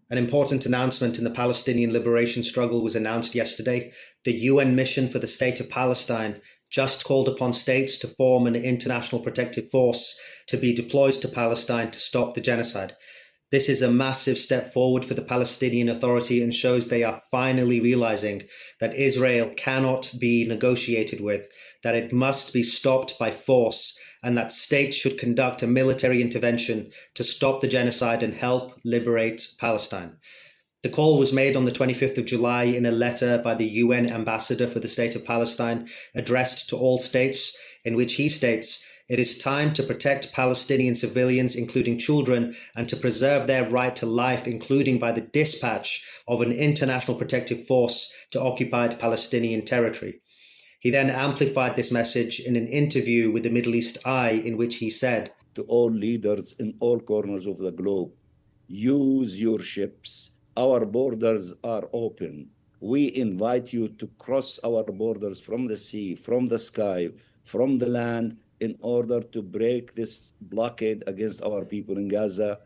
An important announcement in the Palestinian liberation struggle was announced yesterday. The UN mission for the State of Palestine just called upon states to form an international protective force to be deployed to Palestine to stop the genocide. This is a massive step forward for the Palestinian Authority and shows they are finally realizing that Israel cannot be negotiated with, that it must be stopped by force, and that states should conduct a military intervention to stop the genocide and help liberate Palestine. The call was made on the 25th of July in a letter by the UN ambassador for the State of Palestine, addressed to all states, in which he states, "It is time to protect Palestinian civilians, including children, and to preserve their right to life, including by the dispatch of an international protective force to occupied Palestinian territory." He then amplified this message in an interview with the Middle East Eye, in which he said, "To all leaders in all corners of the globe, use your ships. Our borders are open. We invite you to cross our borders from the sea, from the sky, from the land, in order to break this blockade against our people in Gaza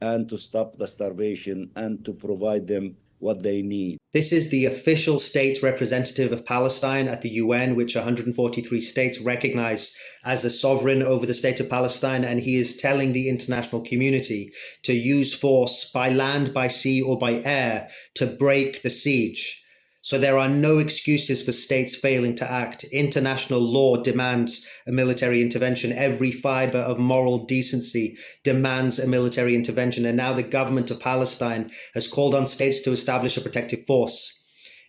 and to stop the starvation and to provide them what they need." This is the official state representative of Palestine at the UN, which 143 states recognize as a sovereign over the state of Palestine, and he is telling the international community to use force by land, by sea, or by air to break the siege. So there are no excuses for states failing to act. International law demands a military intervention. Every fiber of moral decency demands a military intervention. And now the government of Palestine has called on states to establish a protective force.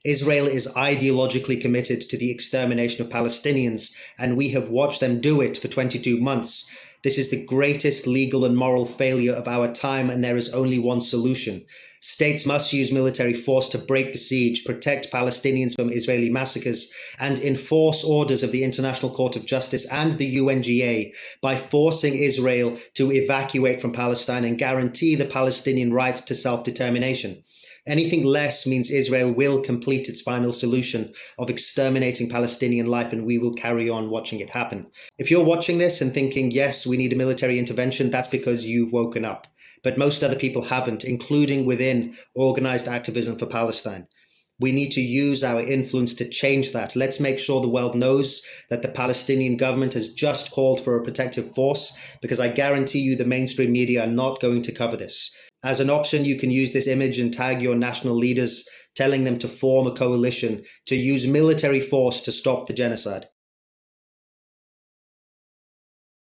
Israel is ideologically committed to the extermination of Palestinians, and we have watched them do it for 22 months. This is the greatest legal and moral failure of our time, and there is only one solution. States must use military force to break the siege, protect Palestinians from Israeli massacres, and enforce orders of the International Court of Justice and the UNGA by forcing Israel to evacuate from Palestine and guarantee the Palestinian right to self-determination. Anything less means Israel will complete its final solution of exterminating Palestinian life, and we will carry on watching it happen. If you're watching this and thinking, yes, we need a military intervention, that's because you've woken up. But most other people haven't, including within organized activism for Palestine. We need to use our influence to change that. Let's make sure the world knows that the Palestinian government has just called for a protective force, because I guarantee you the mainstream media are not going to cover this. As an option, you can use this image and tag your national leaders, telling them to form a coalition to use military force to stop the genocide.